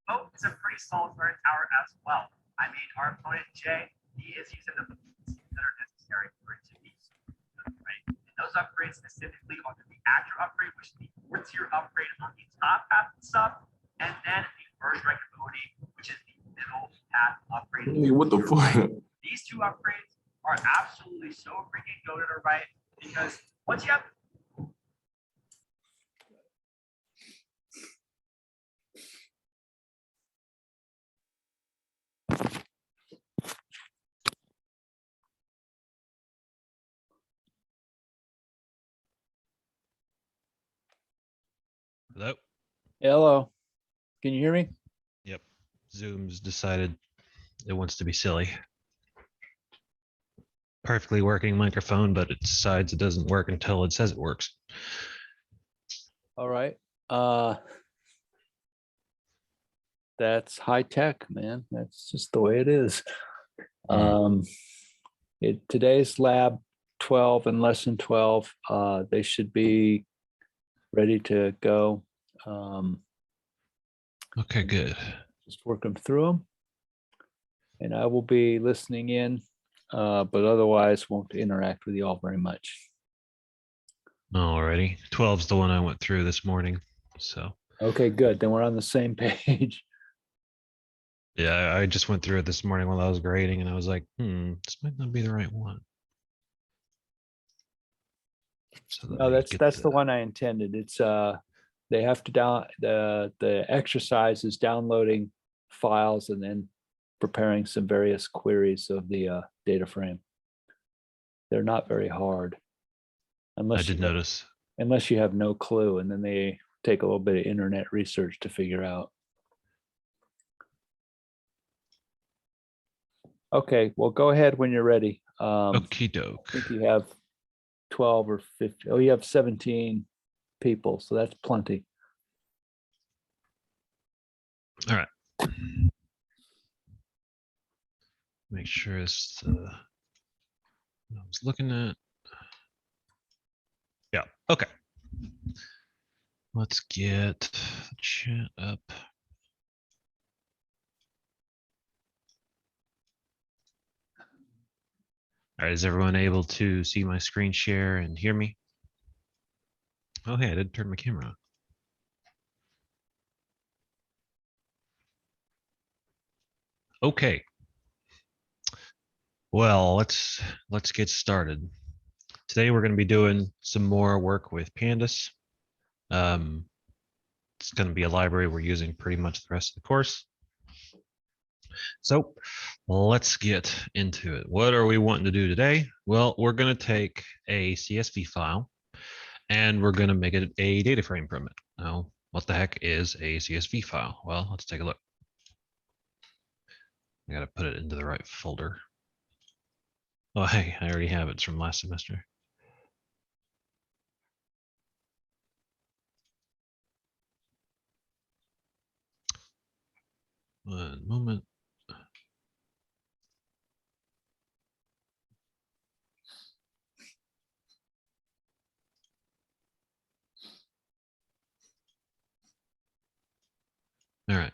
Pope is a pretty solid learning tower as well. I mean, our opponent Jay, he is using the boots that are necessary for it to be right. And those upgrades specifically are the reactor upgrade, which is the 4-tier upgrade on the top half of the sub, and then the first record ability, which is the middle path upgrade. Hey, what the fuck? These two upgrades are absolutely so freaking goated, right? Because once you have Hello. Hello. Can you hear me? Yep. Zoom's decided it wants to be silly. Perfectly working microphone, but it decides it doesn't work until it says it works. All right. That's high tech, man. That's just the way it is. Today's lab 12 and lesson 12, they should be ready to go. Okay, good. Just work them through them. And I will be listening in, but otherwise won't interact with you all very much. Alrighty. 12's the one I went through this morning. So Okay, good. Then we're on the same page. yeah, I just went through it this morning while I was grading and I was like, this might not be the right one. So No, that's the one I intended. It's they have to the exercise is downloading files and then preparing some various queries of the data frame. They're not very hard. I did notice. Unless you have no clue, and then they take a little bit of internet research to figure out. Okay, well, go ahead when you're ready. Okie doke. I think you have 12 or 15. Oh, you have 17 people, so that's plenty. All right. Make sure it's what I was looking at. Yeah, okay. Let's get the chat up. All right, is everyone able to see my screen share and hear me? Oh, hey, I didn't turn my camera on. Okay. Well, let's get started. Today we're going to be doing some more work with Pandas. It's going to be a library we're using pretty much the rest of the course. So let's get into it. What are we wanting to do today? Well, we're going to take a CSV file and we're going to make it a data frame from it. Now, what the heck is a CSV file? Well, let's take a look. I got to put it into the right folder. Oh, hey, I already have it. It's from last semester. One moment. All right.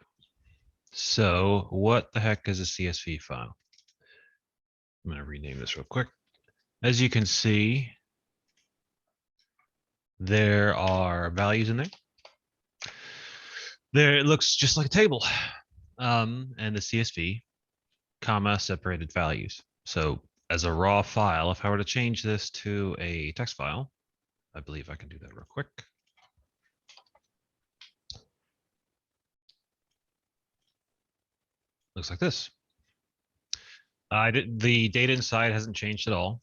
So what the heck is a CSV file? I'm going to rename this real quick. As you can see, there are values in there. There, it looks just like a table. And the CSV, comma, separated values. So as a raw file, if I were to change this to a text file, I believe I can do that real quick. Looks like this. The data inside hasn't changed at all.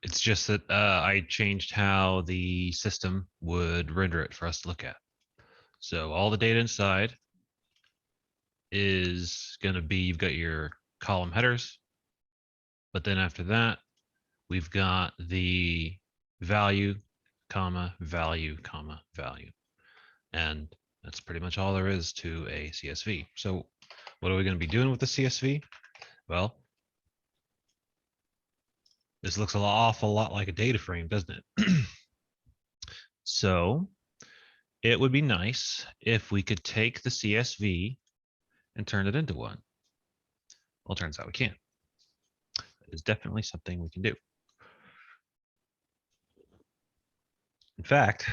It's just that I changed how the system would render it for us to look at. So all the data inside is going to be, you've got your column headers, but then after that, we've got the value, comma, value, comma, value. And that's pretty much all there is to a CSV. So what are we going to be doing with the CSV? Well, this looks an awful lot like a data frame, doesn't it? So it would be nice if we could take the CSV and turn it into one? Well, it turns out we can. It is definitely something we can do. In fact,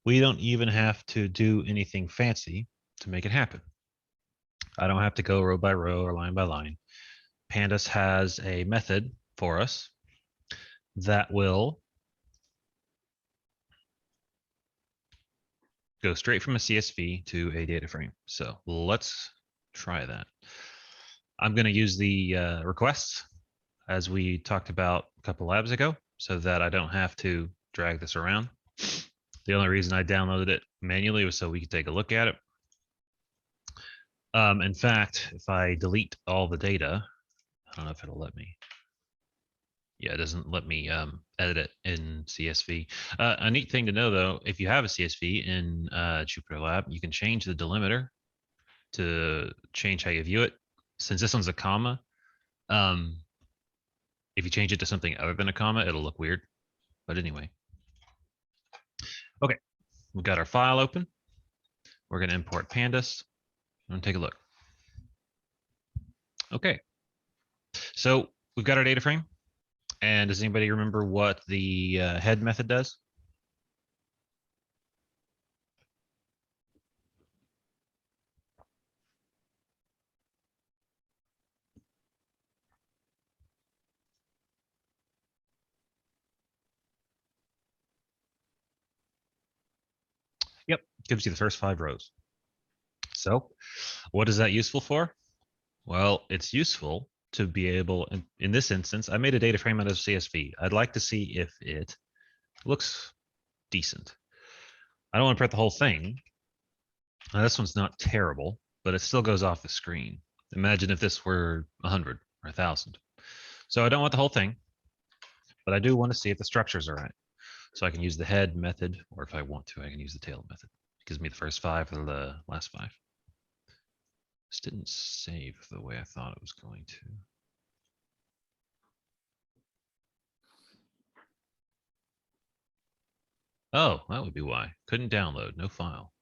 we don't even have to do anything fancy to make it happen. I don't have to go row by row or line by line. Pandas has a method for us that will go straight from a CSV to a data frame. So let's try that. I'm going to use the requests as we talked about a couple labs ago so that I don't have to drag this around. The only reason I downloaded it manually was so we could take a look at it. In fact, if I delete all the data, I don't know if it'll let me. Yeah, it doesn't let me edit it in CSV. A neat thing to know, though, if you have a CSV in Jupyter Lab, you can change the delimiter to change how you view it. Since this one's a comma, if you change it to something other than a comma, it'll look weird. But anyway. Okay, we've got our file open. We're going to import Pandas and take a look. Okay, so we've got our data frame. And does anybody remember what the head method does? Yep, gives you the first 5 rows. So what is that useful for? Well, it's useful to be able, in this instance, I made a data frame out of CSV. I'd like to see if it looks decent. I don't want to print the whole thing. Now, this one's not terrible, but it still goes off the screen. Imagine if this were 100 or 1,000. So I don't want the whole thing, but I do want to see if the structures are right. So I can use the head method, or if I want to, I can use the tail method. It gives me the first 5 or the last 5. This didn't save the way I thought it was going to. Oh, that would be why. Couldn't download, no file.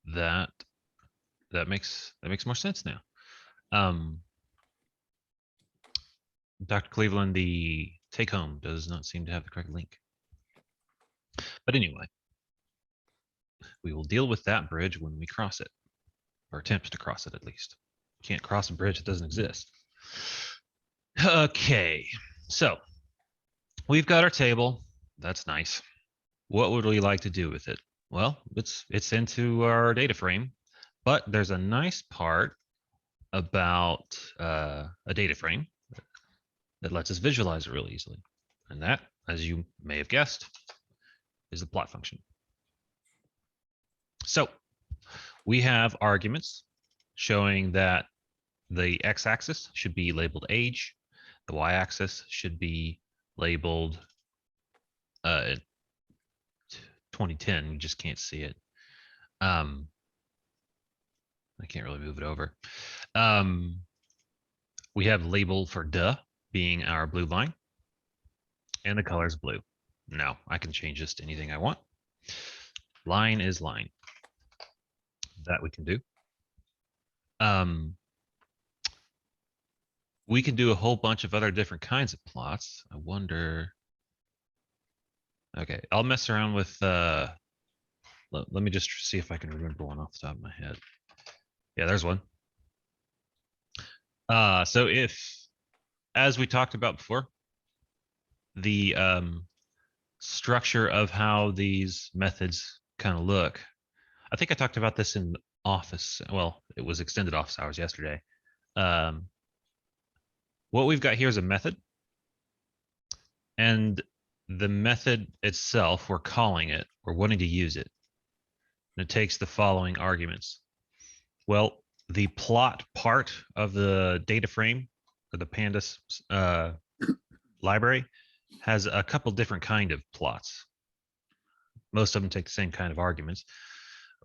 That makes more sense now. Dr. Cleveland, the take home does not seem to have the correct link. But anyway, we will deal with that bridge when we cross it, or attempt to cross it at least. Can't cross a bridge that doesn't exist. Okay, so we've got our table. That's nice. What would we like to do with it? Well, it's into our data frame, but there's a nice part about a data frame that lets us visualize it really easily. And that, as you may have guessed, is the plot function. So we have arguments showing that the x-axis should be labeled age, the y-axis should be labeled 2010. You just can't see it. I can't really move it over. We have label for duh being our blue line, and the color is blue. Now I can change this to anything I want. Line is line. That we can do. We can do a whole bunch of other different kinds of plots. I wonder. Okay, I'll mess around with. Let me just see if I can remember one off the top of my head. Yeah, there's one. So if, as we talked about before, the structure of how these methods kind of look, I think I talked about this in office. Well, it was extended office hours yesterday. What we've got here is a method, and the method itself, we're calling it, we're wanting to use it. And it takes the following arguments. Well, the plot part of the data frame, or the Pandas library, has a couple different kind of plots. Most of them take the same kind of arguments.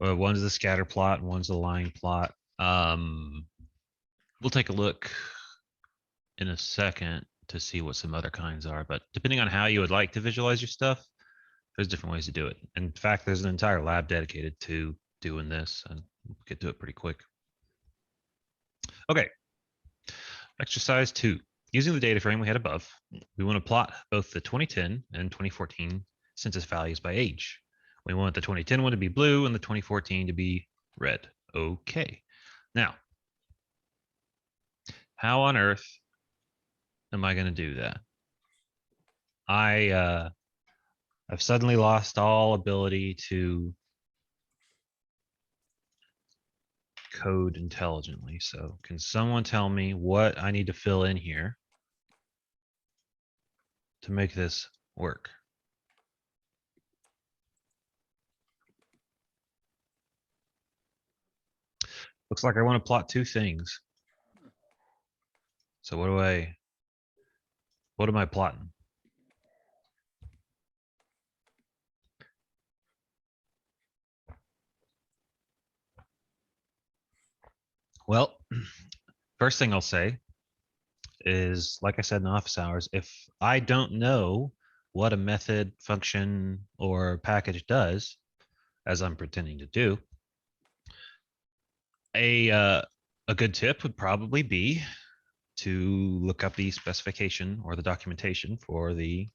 One's the scatter plot, and one's the line plot. We'll take a look in a second to see what some other kinds are, but depending on how you would like to visualize your stuff, there's different ways to do it. In fact, there's an entire lab dedicated to doing this, and We'll get to it pretty quick. Okay. Exercise 2. Using the data frame we had above, we want to plot both the 2010 and 2014 census values by age. We want the 2010 one to be blue and the 2014 to be red. Okay. Now, how on earth am I going to do that? I've suddenly lost all ability to code intelligently. So can someone tell me what I need to fill in here to make this work? Looks like I want to plot two things. So what am I plotting? Well, first thing I'll say is, like I said in office hours, if I don't know what a method, function, or package does, as I'm pretending to do, a good tip would probably be to look up the specification or the documentation for the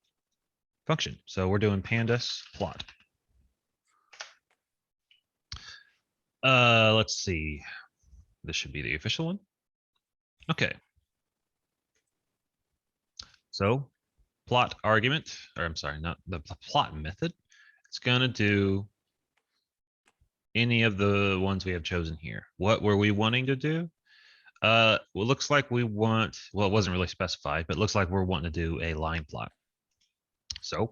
function. So we're doing pandas plot. Let's see. This should be the official one. Okay. So plot argument, or I'm sorry, not the plot method. It's gonna do any of the ones we have chosen here. What were we wanting to do? Well, looks like we want, well, it wasn't really specified, but it looks like we're wanting to do a line plot. So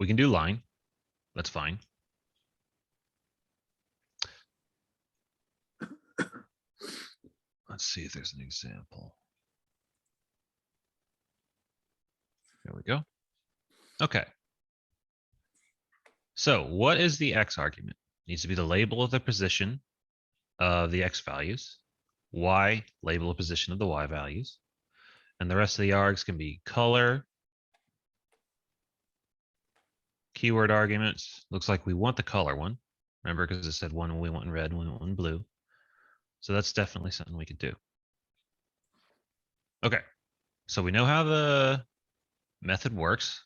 we can do line. That's fine. Let's see if there's an example. There we go. Okay. So what is the X argument? It needs to be the label of the position of the X values, Y, label of position of the Y values, and the rest of the args can be color, keyword arguments. Looks like we want the color one. Remember, because it said one we want in red, one we want in blue. So that's definitely something we could do. Okay, so we know how the method works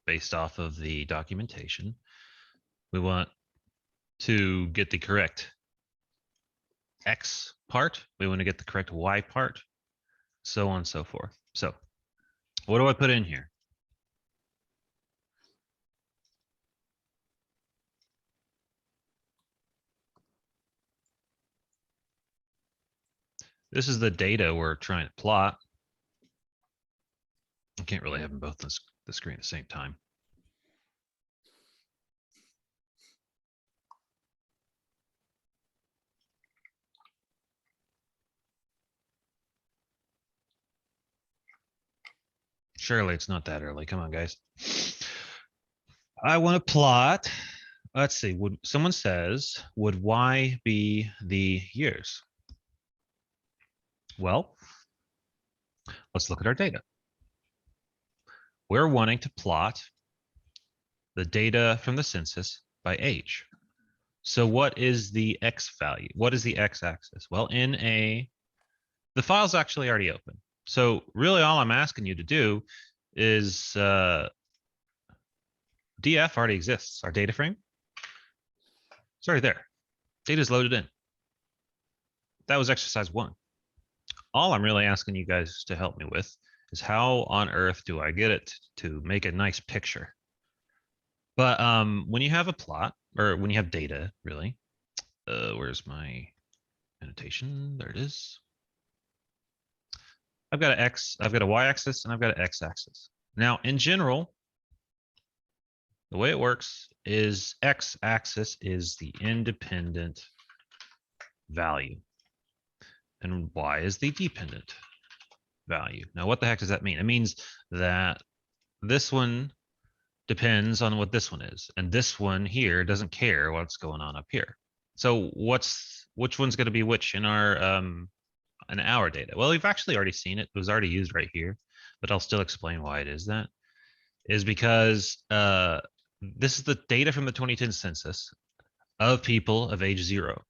based off of the documentation. We want to get the correct X part. We want to get the correct Y part, so on and so forth. So what do I put in here? This is the data we're trying to plot. I can't really have them both on the screen at the same time. Surely it's not that early. Come on, guys. I want to plot. Let's see. Would someone says, would Y be the years? Well, let's look at our data. We're wanting to plot the data from the census by age. So what is the X value? What is the X axis? Well, the file's actually already open. So really all I'm asking you to do is DF already exists, our data frame. It's already there. Data's loaded in. That was exercise 1. All I'm really asking you guys to help me with is how on earth do I get it to make a nice picture? But when you have a plot, or when you have data, really, where's my annotation? There it is. I've got a Y axis and I've got an X axis. Now, in general, the way it works is X axis is the independent value and Y is the dependent value. Now, what the heck does that mean? It means that this one depends on what this one is, and this one here doesn't care what's going on up here. So which one's going to be which in our data? Well, we've actually already seen it. It was already used right here, but I'll still explain why it is that. Is because this is the data from the 2010 census of people of age 0.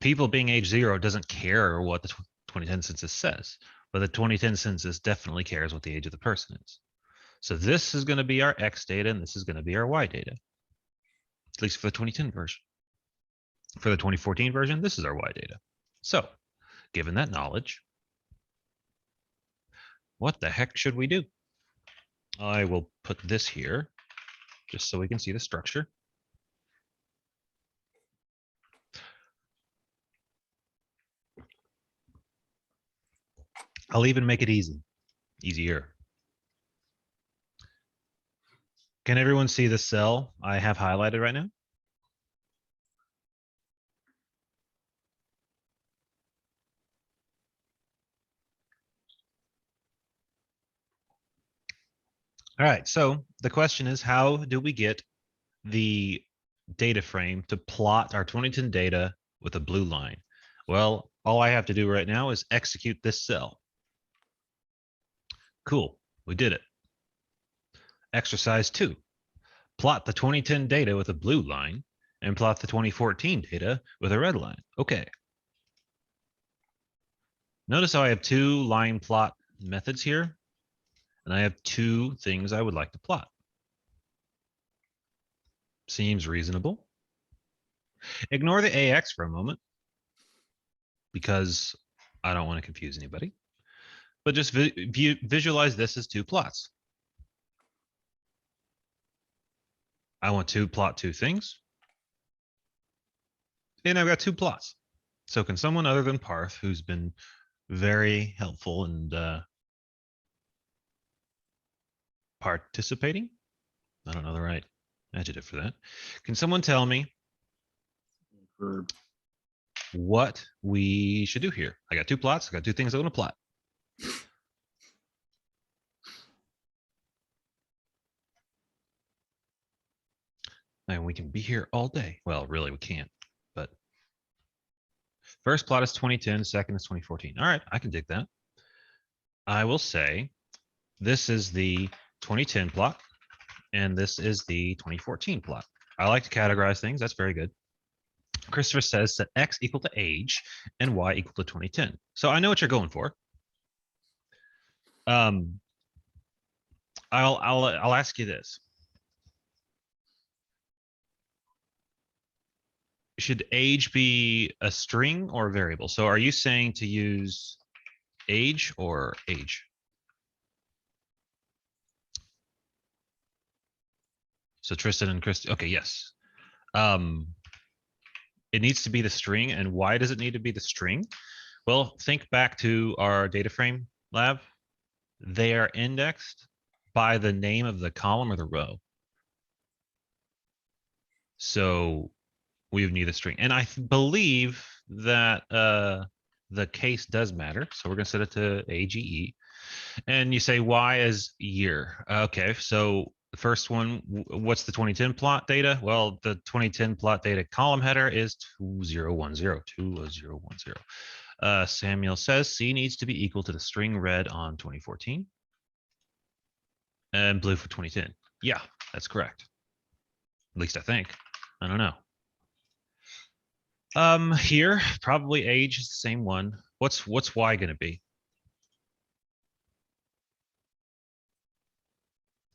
people being age 0 doesn't care what the 2010 census says, but the 2010 census definitely cares what the age of the person is. So this is going to be our X data, and this is going to be our Y data, at least for the 2010 version. For the 2014 version, this is our Y data. So given that knowledge, what the heck should we do? I will put this here just so we can see the structure. I'll even make it easier. Can everyone see the cell I have highlighted right now? All right, so the question is, how do we get the data frame to plot our 2010 data with a blue line? Well, all I have to do right now is execute this cell. Cool, we did it. Exercise 2, plot the 2010 data with a blue line and plot the 2014 data with a red line. Okay. Notice how I have 2 line plot methods here, and I have 2 things I would like to plot. Seems reasonable. Ignore the AX for a moment because I don't want to confuse anybody, but just visualize this as 2 plots. I want to plot 2 things, and I've got 2 plots. So can someone other than Parth, who's been very helpful and participating? I don't know the right adjective for that. Can someone tell me what we should do here? I got 2 plots. I got 2 things I want to plot. And we can be here all day. Well, really, we can't. But first plot is 2010. Second is 2014. All right, I can dig that. I will say this is the 2010 plot, and this is the 2014 plot. I like to categorize things. That's very good. Christopher says set X equal to age and Y equal to 2010. So I know what you're going for. I'll ask you this. Should age be a string or a variable? So are you saying to use age or age? So Tristan and Chris, okay, yes. It needs to be the string. And why does it need to be the string? Well, think back to our data frame lab. They are indexed by the name of the column or the row. So we would need a string. And I believe that the case does matter. So we're going to set it to AGE. And you say Y is year. Okay, so the first one, what's the 2010 plot data? Well, the 2010 plot data column header is 2010, 2010. Samuel says C needs to be equal to the string red on 2014 and blue for 2010. Yeah, that's correct. At least I think. I don't know. Here, probably age is the same one. What's Y going to be?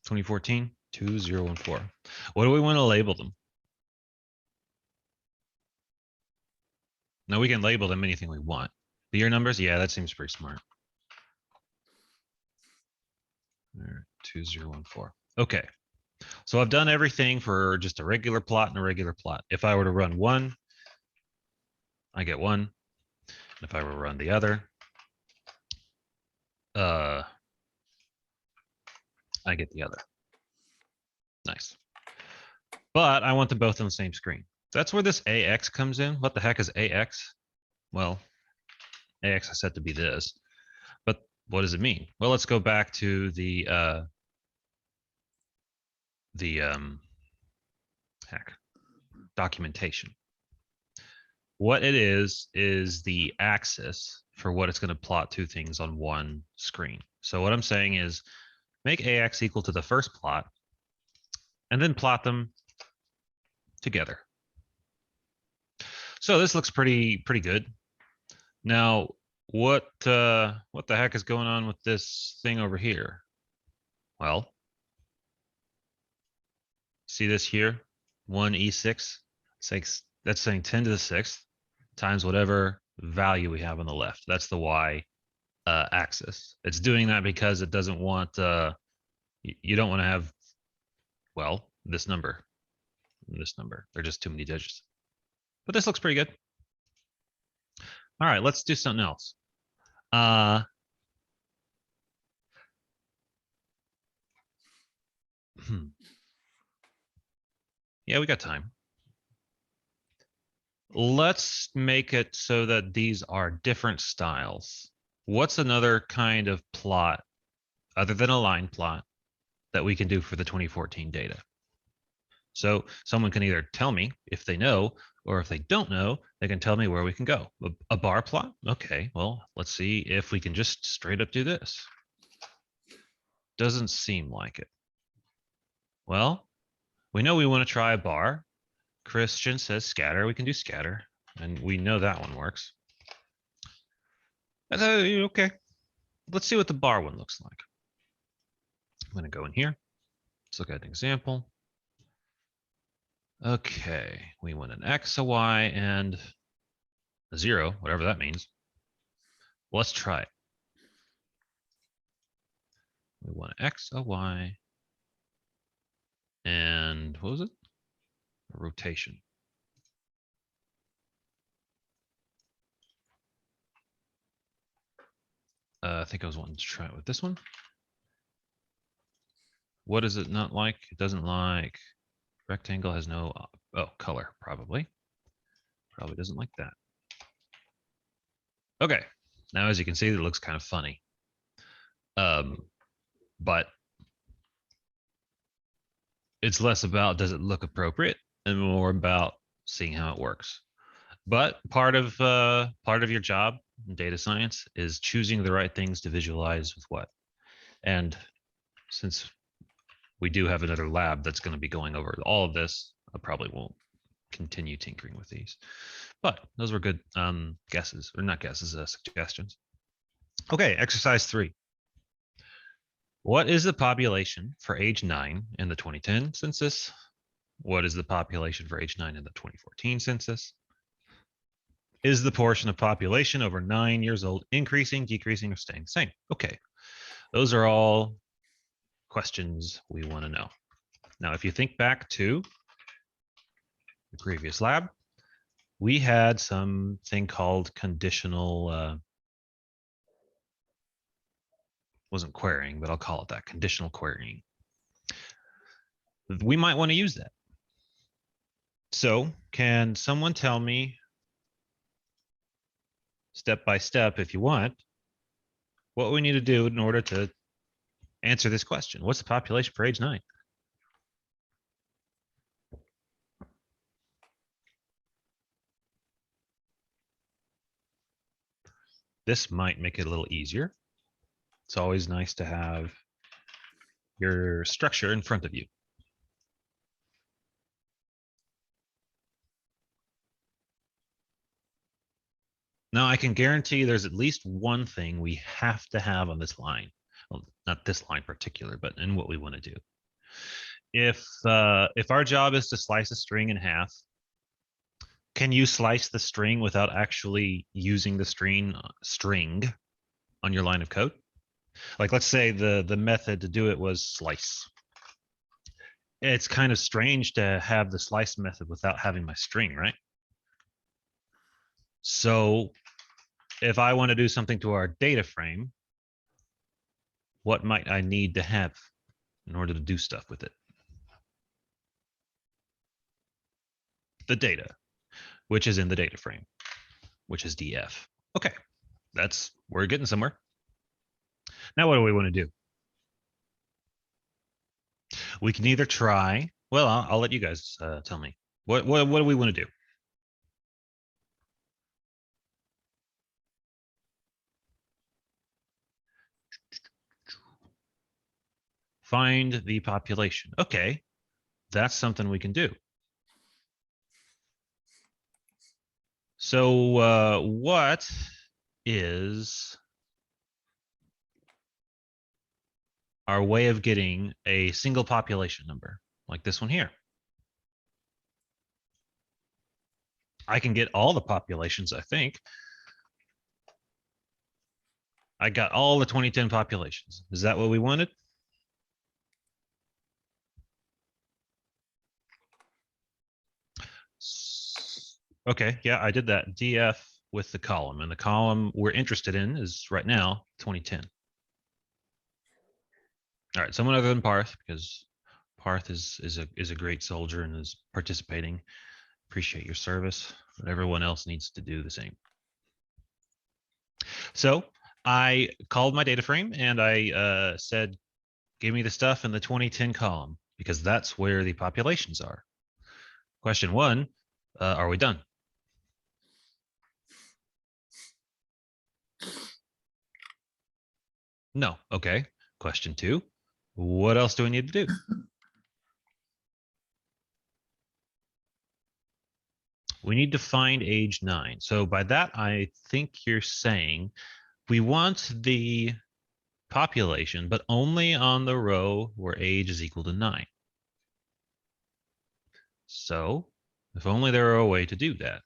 2014, 2014. What do we want to label them? Now we can label them anything we want. The year numbers, yeah, that seems pretty smart. 2014. Okay. So I've done everything for just a regular plot and a regular plot. If I were to run one, I get one. If I were to run the other, I get the other. Nice. But I want them both on the same screen. That's where this AX comes in. What the heck is AX? Well, AX is set to be this. But what does it mean? Well, let's go back to the documentation. What it is the axis for what it's going to plot 2 things on one screen. So what I'm saying is make AX equal to the first plot and then plot them together. So this looks pretty good. Now, what the heck is going on with this thing over here? Well, see this here, 1e6, that's saying 10 to the 6th times whatever value we have on the left. That's the y axis. It's doing that because it doesn't want, you don't want to have, well, this number. They're just too many digits. But this looks pretty good. All right, let's do something else. Yeah, we got time. Let's make it so that these are different styles. What's another kind of plot other than a line plot that we can do for the 2014 data? So someone can either tell me if they know, or if they don't know, they can tell me where we can go. A bar plot? Okay, well, let's see if we can just straight up do this. Doesn't seem like it. Well, we know we want to try a bar. Christian says scatter. We can do scatter, and we know that one works. Okay, let's see what the bar one looks like. I'm going to go in here. Let's look at an example. Okay, we want an X, a Y, and a 0, whatever that means. Let's try it. We want an X, a Y, and what was it? A rotation. I think I was wanting to try it with this one. What is it not like? It doesn't like rectangle, has no, color, probably. Probably doesn't like that. Okay, now as you can see, it looks kind of funny. But it's less about does it look appropriate and more about seeing how it works. But part of your job in data science is choosing the right things to visualize with what. And since we do have another lab that's going to be going over all of this, I probably won't continue tinkering with these. But those were good guesses, or not guesses, suggestions. Okay, exercise 3. What is the population for age 9 in the 2010 census? What is the population for age 9 in the 2014 census? Is the portion of population over 9 years old increasing, decreasing, or staying the same? Okay, those are all questions we want to know. Now, if you think back to the previous lab, we had something called conditional, wasn't querying, but I'll call it that, conditional querying. We might want to use that. So can someone tell me step by step, if you want, what we need to do in order to answer this question? What's the population for age 9? This might make it a little easier. It's always nice to have your structure in front of you. Now, I can guarantee there's at least one thing we have to have on this line. Well, not this line in particular, but in what we want to do. If our job is to slice a string in half, can you slice the string without actually using the string on your line of code? Like, let's say the method to do it was slice. It's kind of strange to have the slice method without having my string, right? So if I want to do something to our data frame, what might I need to have in order to do stuff with it? The data, which is in the data frame, which is df. Okay, we're getting somewhere. Now, what do we want to do? We can either try, well, I'll let you guys tell me. What do we want to do? Find the population. Okay, that's something we can do. So what is our way of getting a single population number like this one here? I can get all the populations, I think. I got all the 2010 populations. Is that what we wanted? Okay, yeah, I did that. DF with the column, and the column we're interested in is right now 2010. All right, someone other than Parth, because Parth is a great soldier and is participating. Appreciate your service, but everyone else needs to do the same. So I called my data frame and I said, give me the stuff in the 2010 column, because that's where the populations are. Question one, are we done? No. Okay. Question two, what else do I need to do? We need to find age 9. So by that, I think you're saying we want the population, but only on the row where age is equal to 9. So if only there were a way to do that.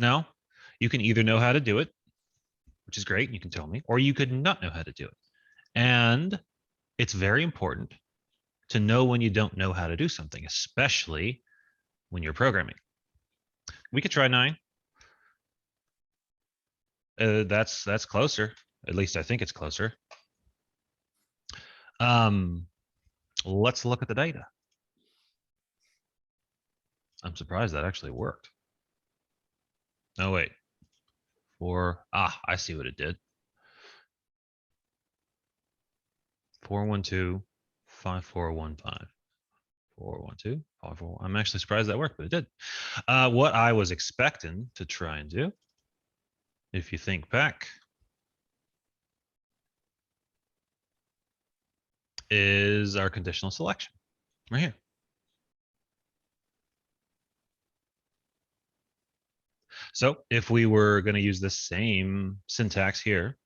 Now, you can either know how to do it, which is great, and you can tell me, or you could not know how to do it. And it's very important to know when you don't know how to do something, especially when you're programming. We could try 9. That's closer. At least I think it's closer. Let's look at the data. I'm surprised that actually worked. Oh, wait. I see what it did. 412 5415. 412 541. I'm actually surprised that worked, but it did. What I was expecting to try and do, if you think back, is our conditional selection right here. So if we were going to use the same syntax here,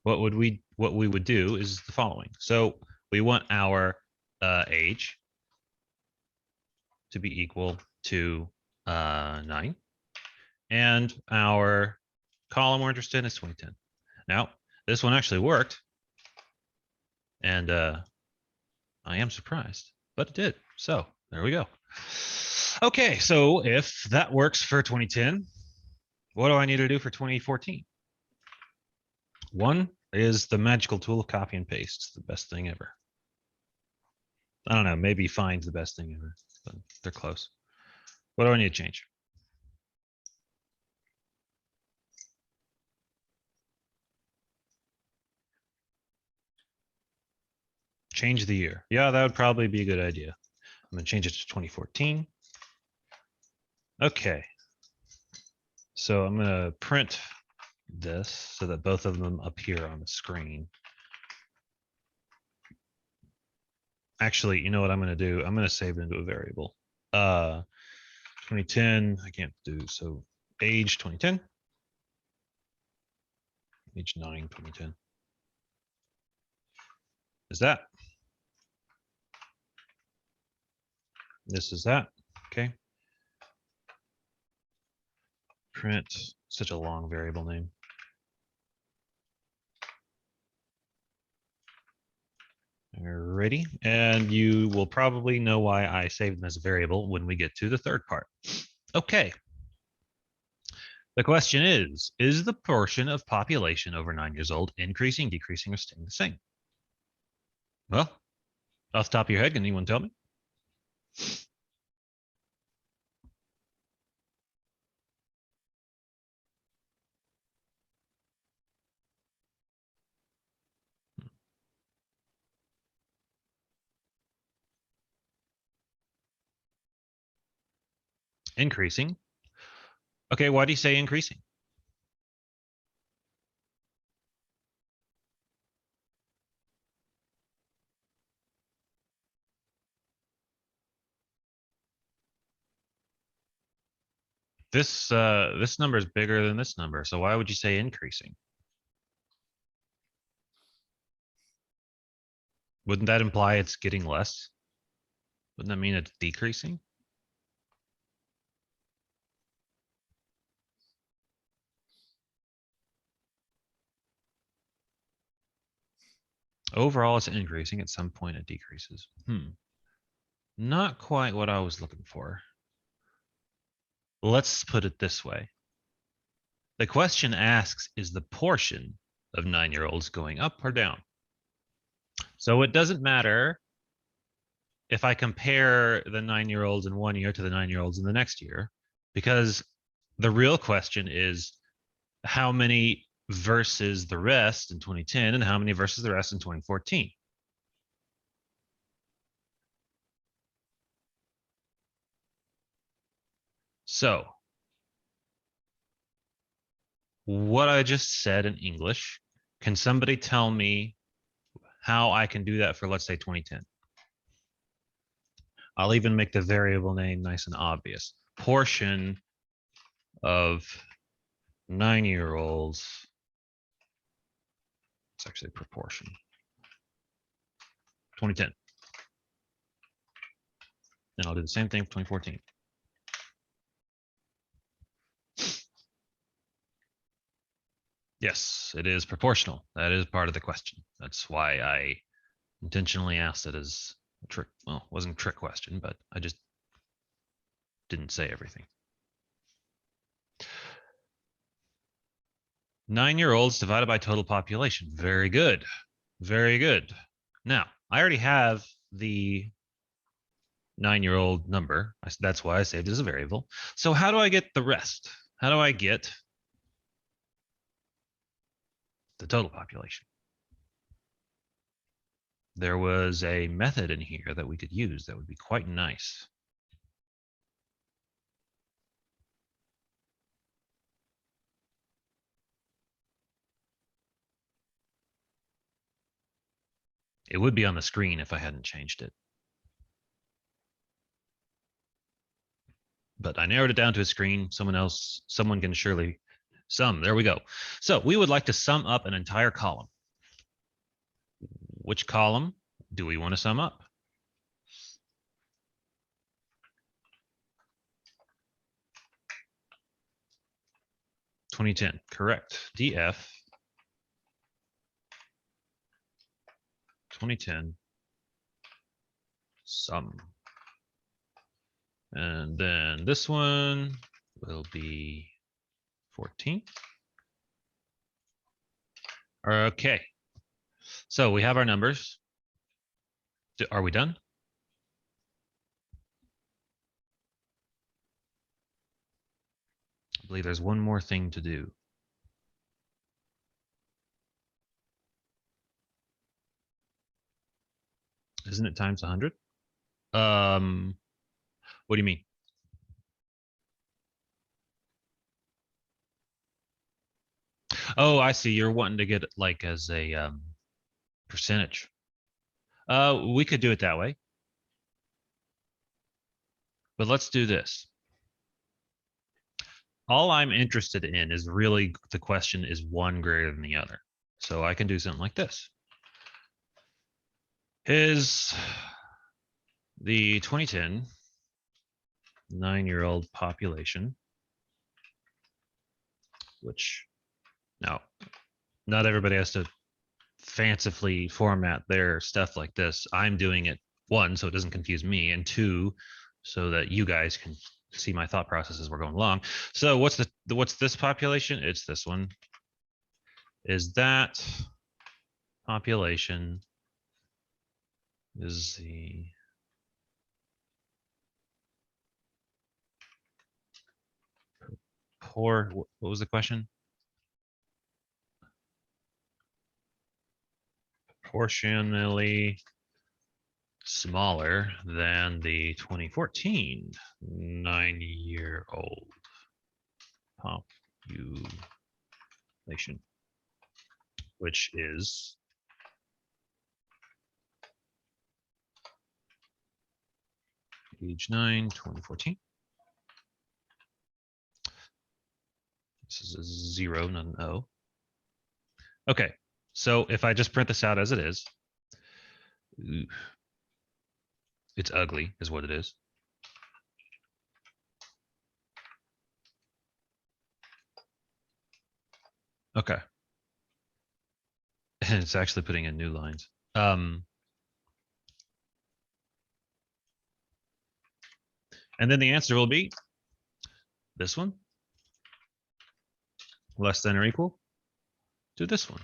what we would do is the following. So we want our age to be equal to 9, and our column we're interested in is 2010. Now this one actually worked, and I am surprised, but it did. So there we go. Okay, so if that works for 2010, what do I need to do for 2014? One is the magical tool of copy and paste. It's the best thing ever. I don't know, maybe find's the best thing ever, but they're close. What do I need to change? Change the year. Yeah, that would probably be a good idea. I'm going to change it to 2014. Okay. So I'm going to print this so that both of them appear on the screen. Actually, you know what I'm going to do? I'm going to save it into a variable. 2010, I can't do, so age 2010. Age 9, 2010. Is that? This is that, okay. Print, such a long variable name. Alrighty, and you will probably know why I saved them as a variable when we get to the third part. Okay. The question is the portion of population over 9 years old increasing, decreasing, or staying the same? Well, off the top of your head, can anyone tell me? Increasing. Okay, why do you say increasing? This number is bigger than this number, so why would you say increasing? Wouldn't that imply it's getting less? Wouldn't that mean it's decreasing? Overall, it's increasing. At some point, it decreases. Not quite what I was looking for. Let's put it this way. The question asks, is the portion of 9-year-olds going up or down? So it doesn't matter if I compare the 9-year-olds in 1 year to the 9-year-olds in the next year, because the real question is how many versus the rest in 2010 and how many versus the rest in 2014. So what I just said in English, can somebody tell me how I can do that for, let's say, 2010? I'll even make the variable name nice and obvious. Portion of 9-year-olds. It's actually proportion. 2010. And I'll do the same thing for 2014. Yes, it is proportional. That is part of the question. That's why I intentionally asked it as a trick. Well, it wasn't a trick question, but I just didn't say everything. 9-year-olds divided by total population. Very good. Very good. Now, I already have the 9-year-old number. That's why I saved it as a variable. So how do I get the rest? How do I get the total population? There was a method in here that we could use that would be quite nice. It would be on the screen if I hadn't changed it. But I narrowed it down to a screen. Someone can surely sum. There we go. So we would like to sum up an entire column. Which column do we want to sum up? (2010), correct. DF 2010 sum. And then this one will be 14. Okay. So we have our numbers. Are we done? I believe there's one more thing to do. Isn't it times 100? What do you mean? Oh, I see. You're wanting to get it like as a percentage. We could do it that way. But let's do this. All I'm interested in is really the question is one greater than the other. So I can do something like this. Is the 2010 9-year-old population, which now not everybody has to fancifully format their stuff like this. I'm doing it, one, so it doesn't confuse me, and two, so that you guys can see my thought process as we're going along. So what's this population? It's this one. Is that population is the poor, what was the question? Proportionally smaller than the 2014 9-year-old population, which is age 9, 2014. is a 0, not an O. Okay, so if I just print this out as it is, it's ugly is what it is. Okay. And it's actually putting in new lines. And then the answer will be this one, less than or equal to this one.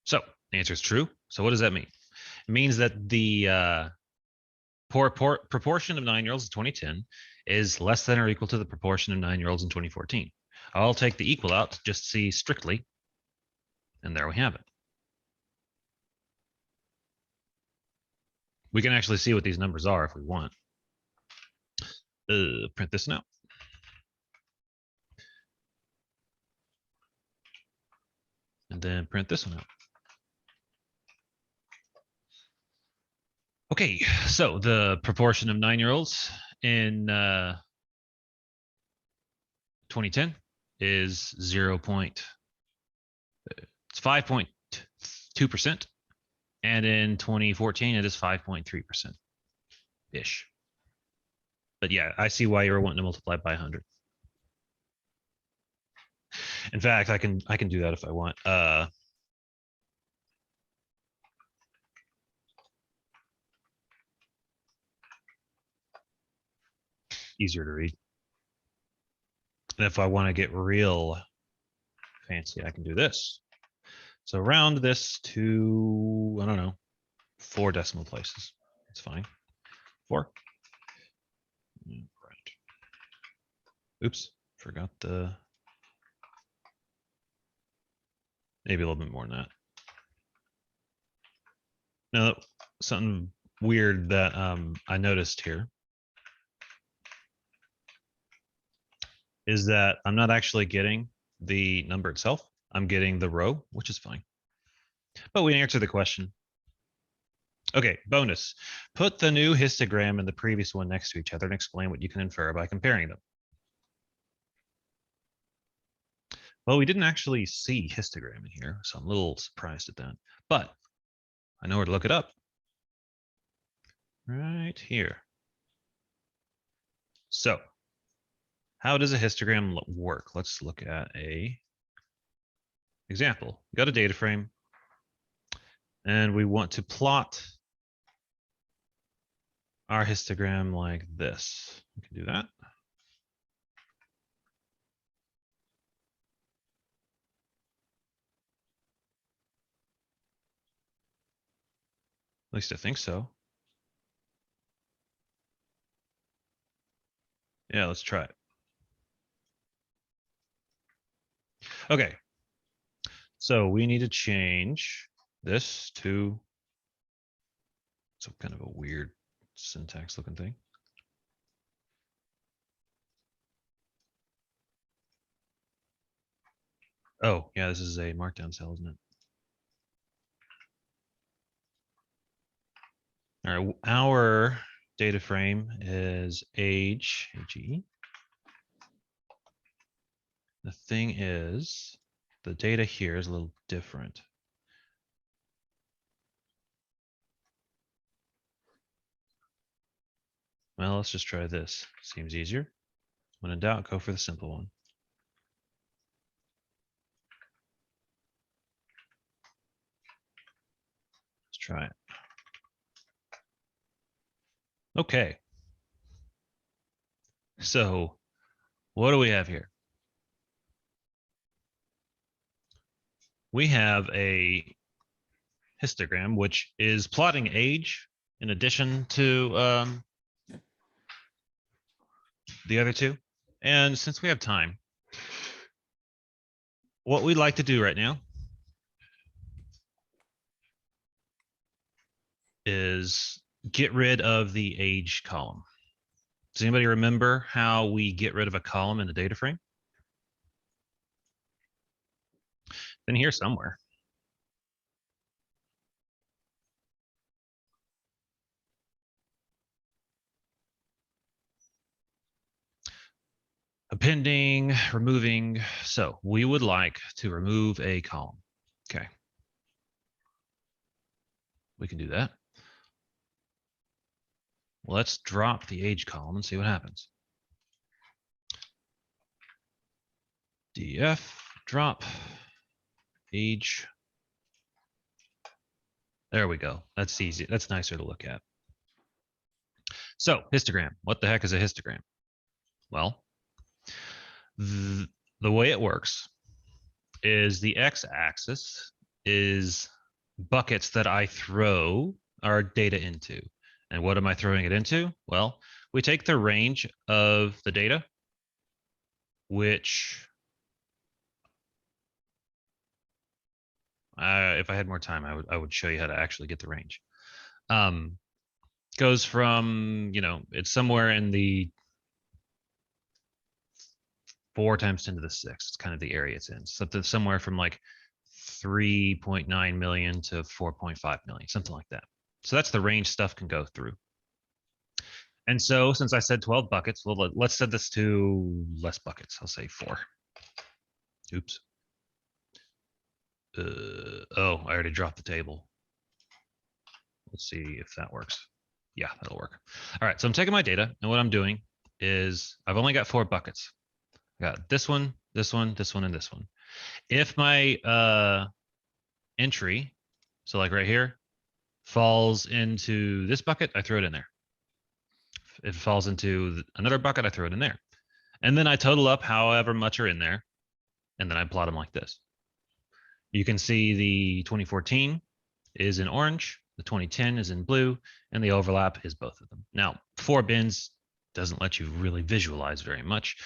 So the answer is true. So what does that mean? It means that the proportion of 9-year-olds in 2010 is less than or equal to the proportion of 9-year-olds in 2014. I'll take the equal out to just see strictly, and there we have it. We can actually see what these numbers are if we want. Print this now. And then print this one out. Okay, so the proportion of 9-year-olds in 2010 is 5.2%, and in 2014 it is 5.3% ish. But yeah, I see why you're wanting to multiply by 100. In fact, I can do that if I want. Easier to read. And if I want to get real fancy, I can do this. So round this to, I don't know, 4 decimal places. It's fine. 4. Right. Oops, forgot the, maybe a little bit more than that. Now, something weird that I noticed here is that I'm not actually getting the number itself. I'm getting the row, which is fine. But we answered the question. Okay, bonus. Put the new histogram and the previous one next to each other and explain what you can infer by comparing them. Well, we didn't actually see histogram in here, so I'm a little surprised at that. But I know where to look it up. Right here. So how does a histogram work? Let's look at a example. We got a data frame, and we want to plot our histogram like this. We can do that. At least I think so. Yeah, let's try it. Okay. So we need to change this to some kind of a weird syntax looking thing. Oh, yeah, this is a markdown cell, isn't it? All right, our data frame is age, AGE. The thing is, the data here is a little different. Well, let's just try this. Seems easier. When in doubt, go for the simple one. Let's try it. Okay. So what do we have here? We have a histogram, which is plotting age in addition to the other two. And since we have time, what we'd like to do right now is get rid of the age column. Does anybody remember how we get rid of a column in the data frame? In here somewhere. Appending, removing. So we would like to remove a column. Okay. We can do that. Let's drop the age column and see what happens. df drop age. There we go. That's easy. That's nicer to look at. So histogram. What the heck is a histogram? Well, the way it works is the x-axis is buckets that I throw our data into. And what am I throwing it into? Well, we take the range of the data, which if I had more time, I would show you how to actually get the range. Goes from, it's somewhere in the 4 times 10 to the 6. It's kind of the area it's in. Somewhere from like 3.9 million to 4.5 million, something like that. So that's the range stuff can go through. And so since I said 12 buckets, well, let's set this to less buckets. I'll say 4. Oops. Oh, I already dropped the table. Let's see if that works. Yeah, that'll work. All right, so I'm taking my data, and what I'm doing is I've only got 4 buckets. I got this one, this one, this one, and this one. If my entry, so like right here, falls into this bucket, I throw it in there. If it falls into another bucket, I throw it in there. And then I total up however much are in there, and then I plot them like this. You can see the 2014 is in orange, the 2010 is in blue, and the overlap is both of them. Now, 4 bins doesn't let you really visualize very much.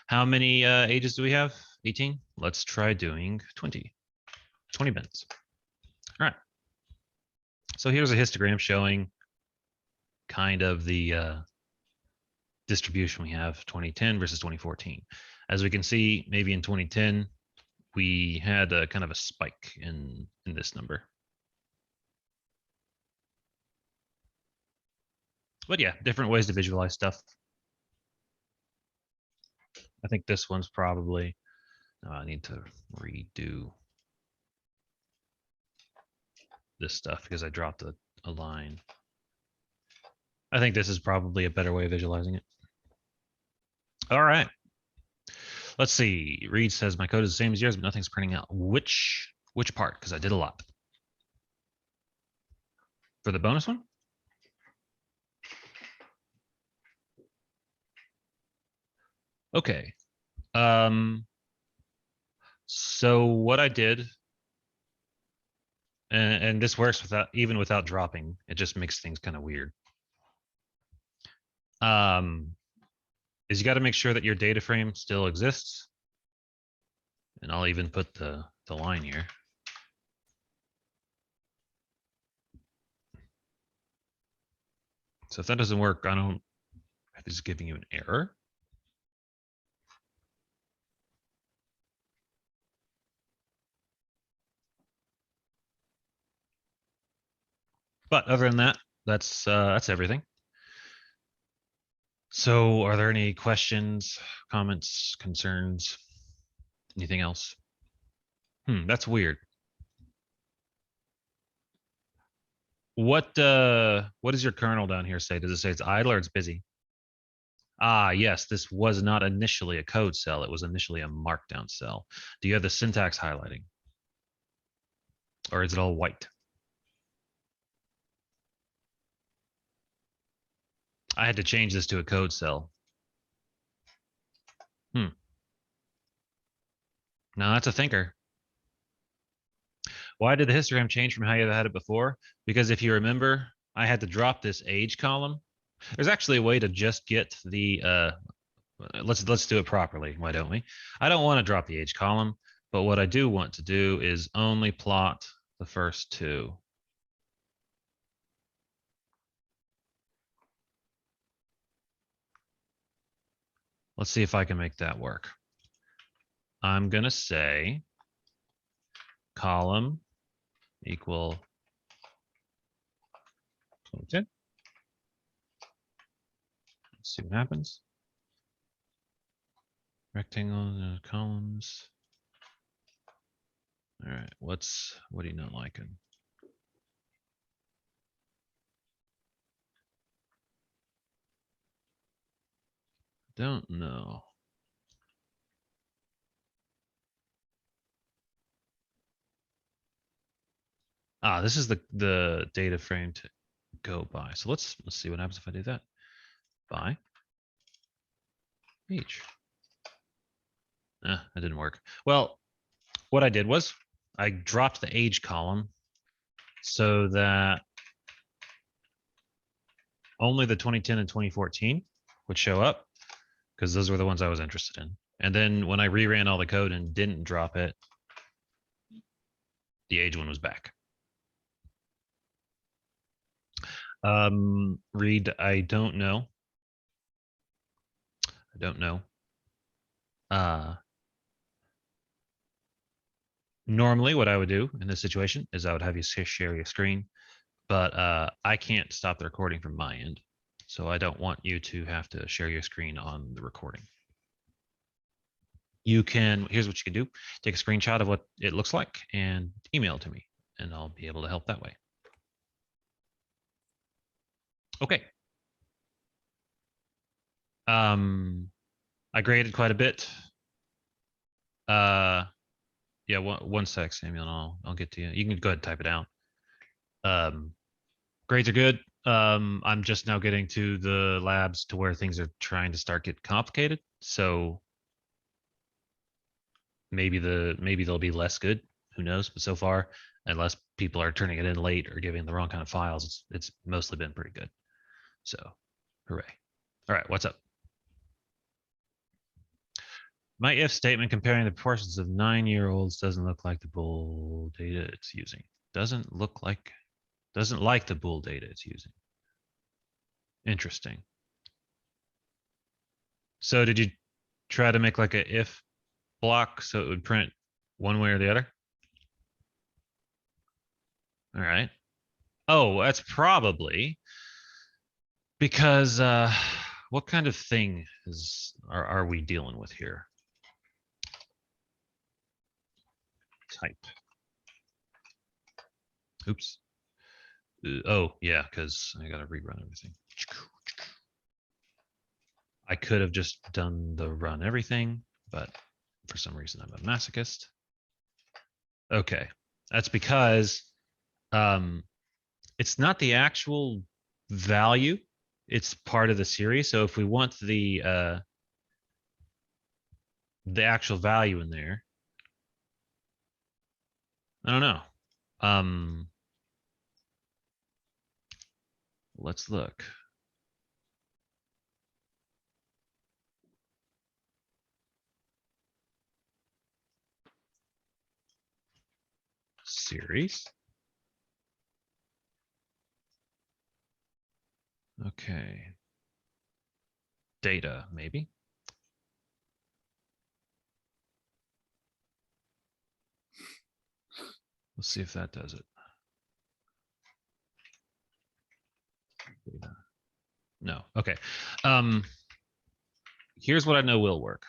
How many ages do we have? 18? Let's try doing 20. 20 bins. All right. So here's a histogram showing kind of the distribution we have 2010 versus 2014. As we can see, maybe in 2010, we had a kind of a spike in this number. But yeah, different ways to visualize stuff. I think this one's probably, I need to redo this stuff because I dropped a line. I think this is probably a better way of visualizing it. All right. Let's see. Reed says my code is the same as yours, but nothing's printing out. Which part? Because I did a lot. For the bonus one? Okay. So what I did, and this works even without dropping, it just makes things kind of weird. Is you got to make sure that your data frame still exists. And I'll even put the line here. So if that doesn't work, if it's giving you an error. But other than that, that's everything. So are there any questions, comments, concerns, anything else? That's weird. What does your kernel down here say? Does it say it's idle or it's busy? Ah, yes, this was not initially a code cell. It was initially a markdown cell. Do you have the syntax highlighting? Or is it all white? I had to change this to a code cell. Now that's a thinker. Why did the histogram change from how you had it before? Because if you remember, I had to drop this age column. There's actually a way to just get the, let's do it properly. Why don't we? I don't want to drop the age column, but what I do want to do is only plot the first 2. Let's see if I can make that work. I'm going to say column equal 2010. Let's see what happens. Rectangle columns. All right, what are you not liking? Don't know. Ah, this is the data frame to go by. So let's see what happens if I do that. By each. That didn't work. Well, what I did was I dropped the age column so that only the 2010 and 2014 would show up because those were the ones I was interested in. And then when I reran all the code and didn't drop it, the age one was back. Read, I don't know. I don't know. Normally what I would do in this situation is I would have you share your screen, but I can't stop the recording from my end. So I don't want you to have to share your screen on the recording. You can, here's what you can do. Take a screenshot of what it looks like and email it to me, and I'll be able to help that way. Okay. I graded quite a bit. Yeah, one sec, Samuel, I'll get to you. You can go ahead and type it out. Grades are good. I'm just now getting to the labs to where things are trying to start get complicated. So maybe they'll be less good. Who knows? But so far, unless people are turning it in late or giving the wrong kind of files, it's mostly been pretty good. So, hooray! All right, what's up? My if statement comparing the proportions of 9-year-olds doesn't look like the bool data it's using. Doesn't like the bool data it's using. Interesting. So did you try to make like a if block so it would print one way or the other? All right. Oh, that's probably because what kind of thing are we dealing with here? Type. Oops. Oh yeah, because I gotta rerun everything. I could have just done the run everything, but for some reason I'm a masochist. Okay, that's because it's not the actual value, it's part of the series. So if we want the actual value in there, I don't know. Let's look. Series. Okay. Data, maybe. Let's see if that does it. Data. No. Okay. Here's what I know will work.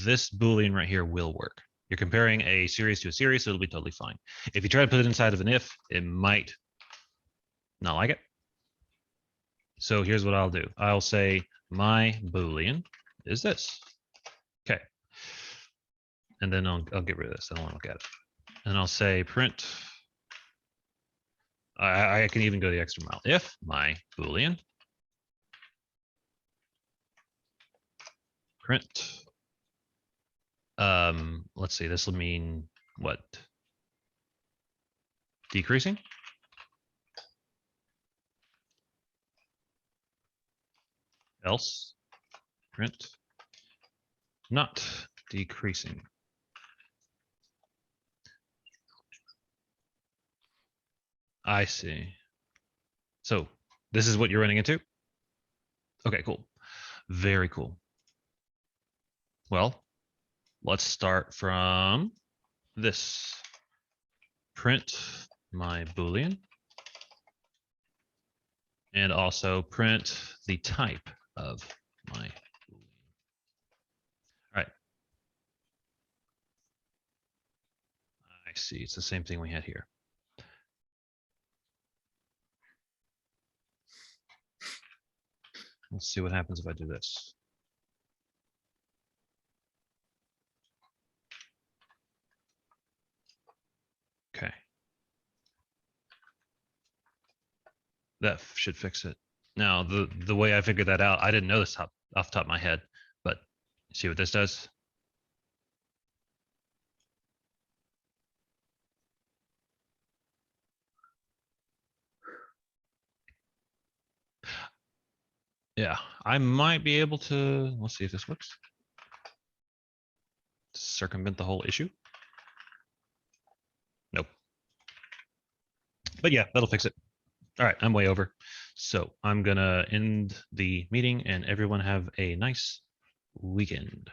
This Boolean right here will work. You're comparing a series to a series, so it'll be totally fine. If you try to put it inside of an if, it might not like it. So here's what I'll do. I'll say my Boolean is this. Okay. And then I'll get rid of this. I don't want to look at it. And I'll say print. I can even go the extra mile. If my Boolean print. Let's see, this will mean what? Decreasing? Else print not decreasing. I see. So this is what you're running into? Okay, cool. Very cool. Well, let's start from this. Print my Boolean And also print the type of my Boolean. All right. I see. It's the same thing we had here. Let's see what happens if I do this. Okay. That should fix it. Now, the way I figured that out, I didn't know this off the top of my head, but see what this does? Yeah, I might be able to, let's see if this works. Circumvent the whole issue. Nope. But yeah, that'll fix it. All right, I'm way over. So I'm gonna end the meeting and everyone have a nice weekend.